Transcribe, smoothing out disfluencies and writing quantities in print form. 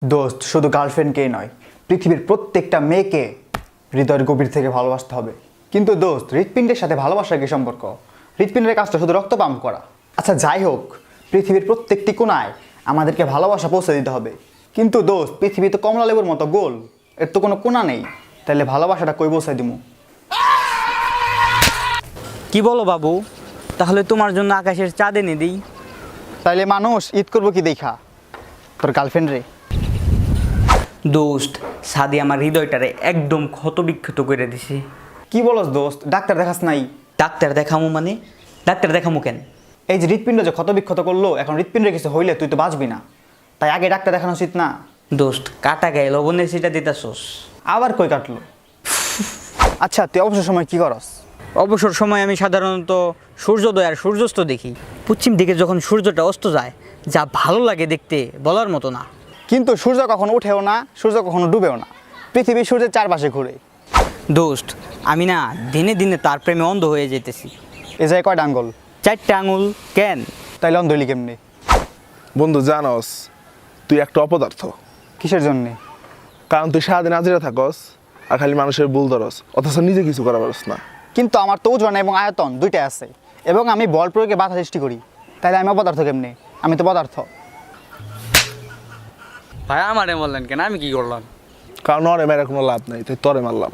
দোস্ত শুধু গার্লফ্রেন্ডকেই নয়, পৃথিবীর প্রত্যেকটা মেয়েকে হৃদয়ের গভীর থেকে ভালোবাসতে হবে। কিন্তু দোস্ত, হৃৎপিণ্ডের সাথে ভালোবাসার কি সম্পর্ক? হৃৎপিণ্ডের কাজটা শুধু রক্ত পাম্প করা। আচ্ছা যাই হোক, পৃথিবীর প্রত্যেকটি কোণায় আমাদেরকে ভালোবাসা পৌঁছে দিতে হবে। কিন্তু দোস্ত, পৃথিবী তো কমলা লেবুর মতো গোল, এর তো কোনো কোণা নেই, তাহলে ভালোবাসাটা কই পৌঁছে দিমু? কি বলো বাবু, তাহলে তোমার জন্য আকাশের চাঁদ এনে দিই। তাইলে মানুষ ঈদ করবো কি দেখা? তোর গার্লফ্রেন্ড রে। দোস্ত, সাদি আমার হৃদয়টারে একদম ক্ষতবিক্ষত করে দিছে। কি বলস দোস্ত, ডাক্তার দেখাস নাই? ডাক্তার দেখামু মানে? ডাক্তার দেখামু কেন? এই যে হৃৎপিণ্ড যে ক্ষত বিক্ষত করলো, এখন হৃৎপিণ্ডের কিছু হইলে তুই তো বাঁচবি না, তাই আগে ডাক্তার দেখানো উচিত না? দোস্ত, কাটা গায়ে লবণের সেটা দিতাছোস। আবার কই কাটলো? আচ্ছা তুই অবসর সময় কি করস? অবসর সময় আমি সাধারণত সূর্যোদয় আর সূর্যাস্ত দেখি। পশ্চিম দিকে যখন সূর্যটা অস্ত যায়, যা ভালো লাগে দেখতে বলার মতো না। কিন্তু সূর্য কখনো উঠেও না, সূর্য কখনো ডুবেও না, পৃথিবী সূর্যের চারপাশে ঘুরে। দোস্ত, আমি না দিনে দিনে তার প্রেমে অন্ধ হয়ে যেতেছি। এ যায় কয়টা আঙ্গুল? 4টে আঙুল। কেন? তাইলে অন্ধ হইলি কেমনি? বন্ধু জানস তুই একটা অপদার্থ। কিসের জন্যে? কারণ তুই সারাদিন হাজিরা থাকস আর খালি মানুষের ভুল ধরস, অথচ নিজে কিছু করা পারস না। কিন্তু আমার তো ওজন এবং আয়তন দুইটাই আছে, এবং আমি বল প্রয়োগে বাধা সৃষ্টি করি, তাইলে আমি অপদার্থ কেমনি? আমি তো পদার্থ। ভাই আমারে বললেন কেন? আমি কি করলাম? কারণ ওরে মেরে কোনো লাভ নাই, তাই তরে মারলাম।